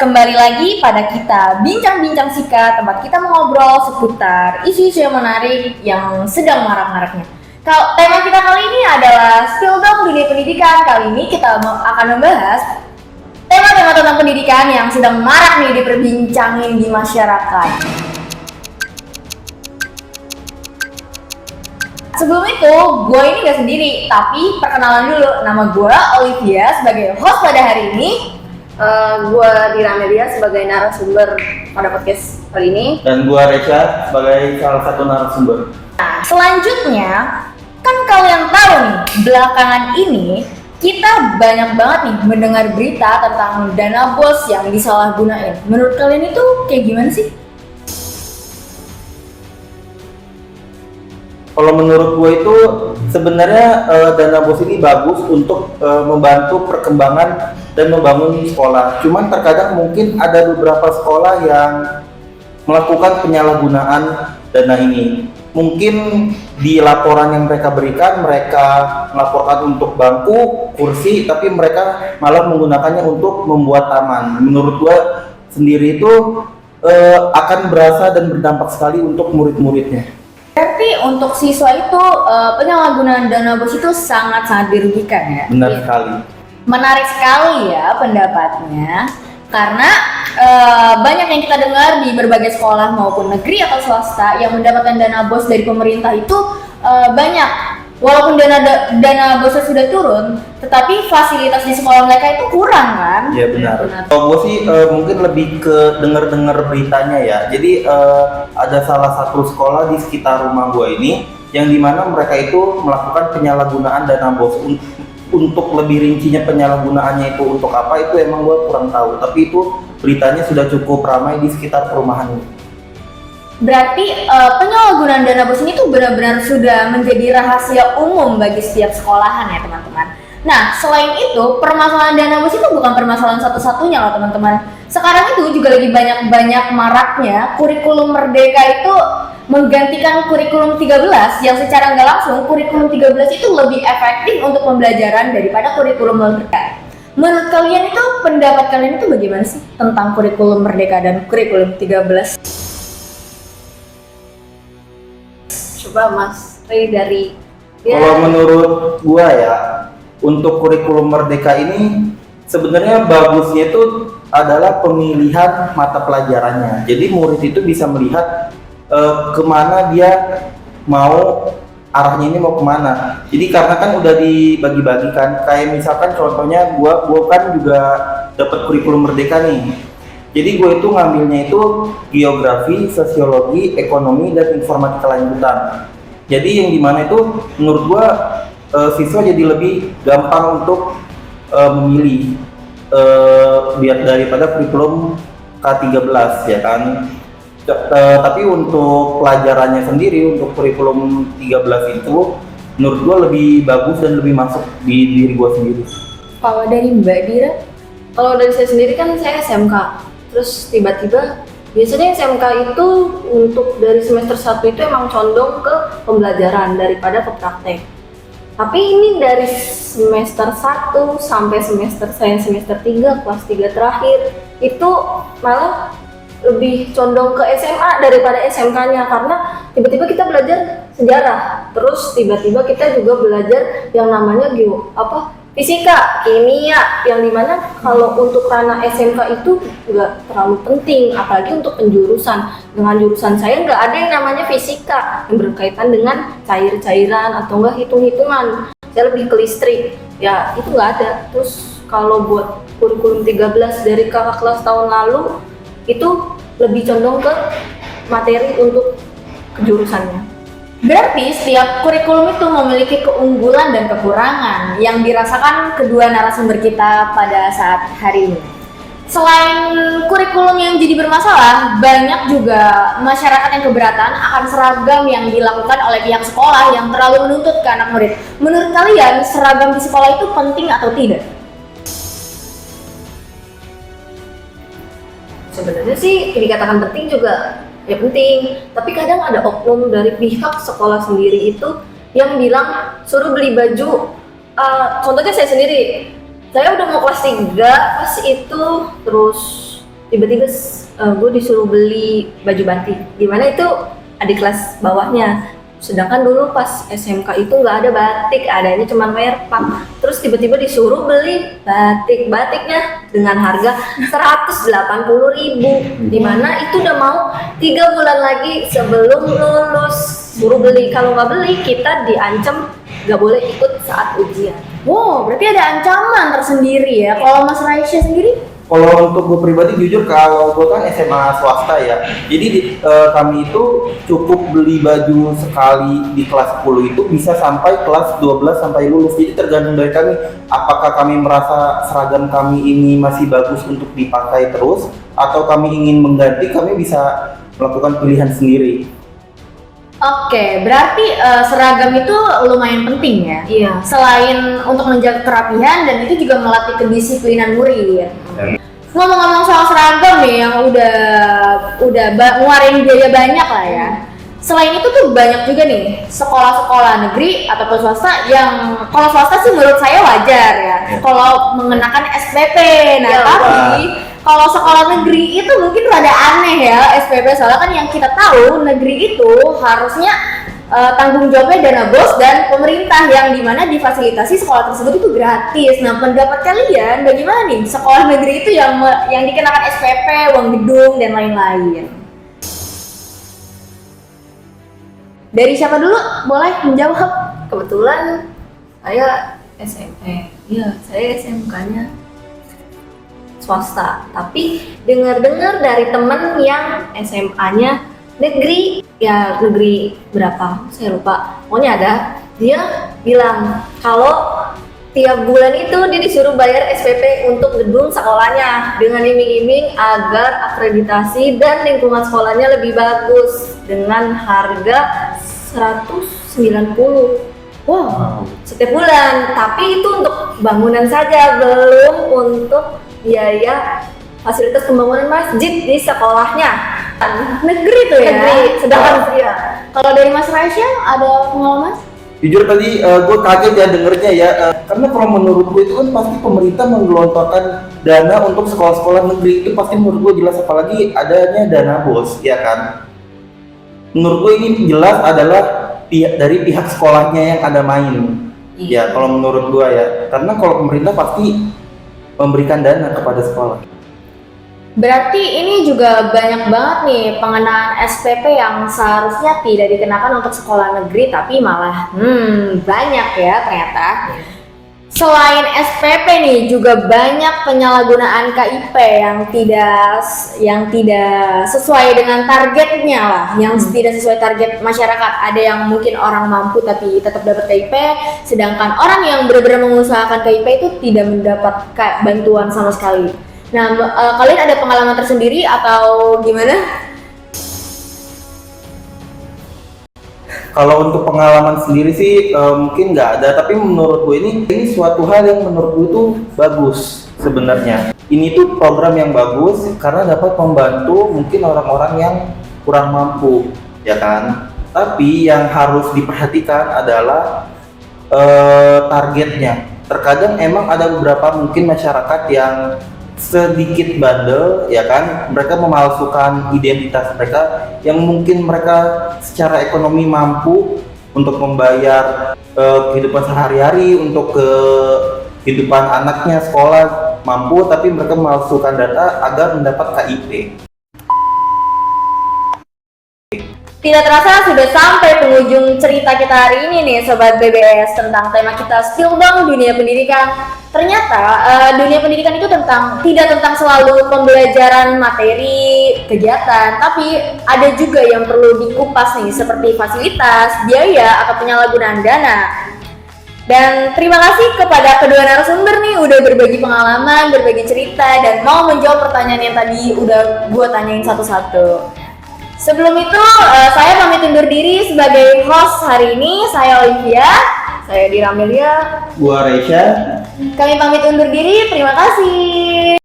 kembali lagi pada kita Bincang-Bincang Sika, tempat kita mengobrol seputar isu-isu yang menarik yang sedang marak-maraknya. Tema kita kali ini adalah Spill Dong Dunia Pendidikan. Kali ini kita akan membahas tema-tema tentang pendidikan yang sedang marak nih diperbincangin di masyarakat. Sebelum itu, gue ini gak sendiri, tapi perkenalan dulu. Nama gue Olivia sebagai host pada hari ini. Gue Dira Amelia sebagai narasumber pada podcast kali ini. Dan gue Reca sebagai salah satu narasumber. Nah, selanjutnya, kan kalian tahu nih, belakangan ini kita banyak banget nih mendengar berita tentang dana BOS yang disalahgunain. Menurut kalian itu kayak gimana sih? Kalau menurut gue itu sebenarnya dana BOS ini bagus untuk membantu perkembangan dan membangun sekolah. Cuman terkadang mungkin ada beberapa sekolah yang melakukan penyalahgunaan dana ini. Mungkin di laporan yang mereka berikan, mereka melaporkan untuk bangku, kursi, tapi mereka malah menggunakannya untuk membuat taman. Menurut gue sendiri itu akan berasa dan berdampak sekali untuk murid-muridnya. Berarti untuk siswa itu penyalahgunaan dana BOS itu sangat-sangat dirugikan ya? Benar sekali. Menarik sekali ya pendapatnya, karena banyak yang kita dengar di berbagai sekolah maupun negeri atau swasta yang mendapatkan dana BOS dari pemerintah itu banyak. Walaupun dana BOS sudah turun, tetapi fasilitas di sekolah mereka itu kurang kan? Iya benar. Kalau gue sih mungkin lebih ke dengar beritanya ya. Jadi ada salah satu sekolah di sekitar rumah gue ini yang dimana mereka itu melakukan penyalahgunaan dana BOS. Untuk lebih rincinya penyalahgunaannya itu untuk apa itu emang gue kurang tahu. Tapi itu beritanya sudah cukup ramai di sekitar perumahan ini. Berarti penyalahgunaan dana BOS ini tuh benar-benar sudah menjadi rahasia umum bagi setiap sekolahan ya teman-teman. Nah, selain itu, permasalahan dana BOS itu bukan permasalahan satu-satunya loh teman-teman. Sekarang itu juga lagi banyak maraknya kurikulum Merdeka itu menggantikan kurikulum 13 yang secara nggak langsung kurikulum 13 itu lebih efektif untuk pembelajaran daripada kurikulum Merdeka. Menurut kalian itu, pendapat kalian itu bagaimana sih tentang kurikulum Merdeka dan kurikulum 13? Coba Mas Ray dari Kalau menurut gua ya, untuk kurikulum Merdeka ini sebenarnya bagusnya itu adalah pemilihan mata pelajarannya. Jadi murid itu bisa melihat kemana dia mau, arahnya ini mau kemana. Jadi karena kan udah dibagi-bagikan, kayak misalkan contohnya gua kan juga dapat kurikulum Merdeka nih. Jadi gue itu ngambilnya itu geografi, sosiologi, ekonomi, dan informatika lanjutan. Jadi yang dimana itu menurut gue siswa jadi lebih gampang untuk memilih biar daripada kurikulum K13 ya kan. Tapi untuk pelajarannya sendiri, untuk kurikulum 13 itu menurut gue lebih bagus dan lebih masuk di diri gue sendiri. Kalau dari Mbak Dira? Kalau dari saya sendiri kan saya SMK. Terus tiba-tiba biasanya SMK itu untuk dari semester 1 itu emang condong ke pembelajaran daripada ke praktek. Tapi ini dari semester 1 sampai semester 3, kelas 3 terakhir itu malah lebih condong ke SMA daripada SMK-nya, karena tiba-tiba kita belajar sejarah, terus tiba-tiba kita juga belajar yang namanya fisika, kimia, yang dimana kalau untuk ranah SMK itu nggak terlalu penting, apalagi untuk penjurusan. Dengan jurusan saya nggak ada yang namanya fisika yang berkaitan dengan cair-cairan atau enggak hitung-hitungan. Saya lebih ke listrik, ya itu nggak ada. Terus kalau buat kurikulum 13 dari kakak kelas tahun lalu, itu lebih condong ke materi untuk kejurusannya. Berarti setiap kurikulum itu memiliki keunggulan dan kekurangan yang dirasakan kedua narasumber kita pada saat hari ini. Selain kurikulum yang jadi bermasalah, banyak juga masyarakat yang keberatan akan seragam yang dilakukan oleh pihak sekolah yang terlalu menuntut ke anak murid. Menurut kalian, seragam di sekolah itu penting atau tidak? Sebenarnya sih dikatakan penting juga ya penting, tapi kadang ada oknum dari pihak sekolah sendiri itu yang bilang suruh beli baju. Contohnya saya sendiri, saya udah mau kelas 3 pas itu, terus tiba-tiba gue disuruh beli baju batik, dimana itu adik kelas bawahnya. Sedangkan dulu pas SMK itu nggak ada batik, adanya cuma merpak. Terus tiba-tiba disuruh beli batiknya dengan harga 180.000, dimana itu udah mau 3 bulan lagi sebelum lulus suruh beli. Kalau nggak beli kita diancam nggak boleh ikut saat ujian. Wow, berarti ada ancaman tersendiri ya. Kalau Mas Raisya sendiri? Kalau untuk gue pribadi jujur, kalau gue kan SMA swasta ya, jadi kami itu cukup beli baju sekali di kelas 10 itu bisa sampai kelas 12 sampai lulus. Jadi tergantung dari kami, apakah kami merasa seragam kami ini masih bagus untuk dipakai terus, atau kami ingin mengganti, kami bisa melakukan pilihan sendiri. Oke, berarti seragam itu lumayan penting ya. Iya. Selain untuk menjaga kerapihan, dan itu juga melatih kedisiplinan murid. Ngomong-ngomong soal seragam nih yang udah ngeluarin biaya banyak lah ya. Selain itu tuh banyak juga nih sekolah-sekolah negeri ataupun swasta yang, kalau swasta sih menurut saya wajar ya, kalau mengenakan SPP. Nah, Ya, tapi kalau sekolah negeri itu mungkin rada aneh ya SPP, soalnya kan yang kita tahu negeri itu harusnya tanggung jawabnya dana bos dan pemerintah, yang dimana difasilitasi sekolah tersebut itu gratis. Nah, pendapat kalian bagaimana nih sekolah negeri itu yang dikenakan SPP, uang gedung dan lain-lain? Dari siapa dulu boleh menjawab? Kebetulan saya SMP, iya saya SMK-nya swasta, tapi dengar-dengar dari temen yang SMA-nya negeri, ya negeri berapa saya lupa, pokoknya ada, dia bilang kalau tiap bulan itu dia disuruh bayar SPP untuk gedung sekolahnya dengan iming-iming agar akreditasi dan lingkungan sekolahnya lebih bagus dengan harga 190. Wow, setiap bulan. Tapi itu untuk bangunan saja, belum untuk biaya fasilitas pembangunan masjid di sekolahnya. Negeri tuh ya. Negeri, sedangkan ya. Kalau dari Mas Raisya ada pengalaman? Jujur tadi gue kaget ya dengernya ya, karena kalau menurut gue itu kan pasti pemerintah menggelontorkan dana untuk sekolah-sekolah negeri, itu pasti menurut gue jelas, apalagi adanya dana bos, ya kan. Menurut gue ini jelas adalah dari pihak sekolahnya yang ada main. Ya kalau menurut gue ya, karena kalau pemerintah pasti memberikan dana kepada sekolah. Berarti ini juga banyak banget nih pengenaan SPP yang seharusnya tidak dikenakan untuk sekolah negeri, tapi malah banyak ya ternyata. Selain SPP nih juga banyak penyalahgunaan KIP yang tidak sesuai dengan targetnya lah, yang tidak sesuai target masyarakat. Ada yang mungkin orang mampu tapi tetap dapat KIP, sedangkan orang yang benar-benar mengusahakan KIP itu tidak mendapat bantuan sama sekali. Nah, kalian ada pengalaman tersendiri atau gimana? Kalau untuk pengalaman sendiri sih mungkin nggak ada, tapi menurut gue ini suatu hal yang menurut gue itu bagus sebenarnya. Ini tuh program yang bagus karena dapat membantu mungkin orang-orang yang kurang mampu, ya kan. Tapi yang harus diperhatikan adalah targetnya. Terkadang emang ada beberapa mungkin masyarakat yang sedikit bandel, ya kan, mereka memalsukan identitas mereka yang mungkin mereka secara ekonomi mampu untuk membayar kehidupan sehari-hari, untuk kehidupan anaknya sekolah mampu, tapi mereka memalsukan data agar mendapat KIP. Tidak terasa sudah sampai penghujung cerita kita hari ini nih Sobat BBS, tentang tema kita Spill Dong Dunia Pendidikan. Ternyata dunia pendidikan itu tidak tentang selalu pembelajaran materi, kegiatan, tapi ada juga yang perlu dikupas nih, seperti fasilitas, biaya, atau penyalahgunaan dana. Dan terima kasih kepada kedua narasumber nih udah berbagi pengalaman, berbagi cerita, dan mau menjawab pertanyaan yang tadi udah gue tanyain satu-satu. Sebelum itu, saya pamit undur diri sebagai host hari ini. Saya Olivia. Saya Dira Amelia. Gua Raisya. Kami pamit undur diri. Terima kasih.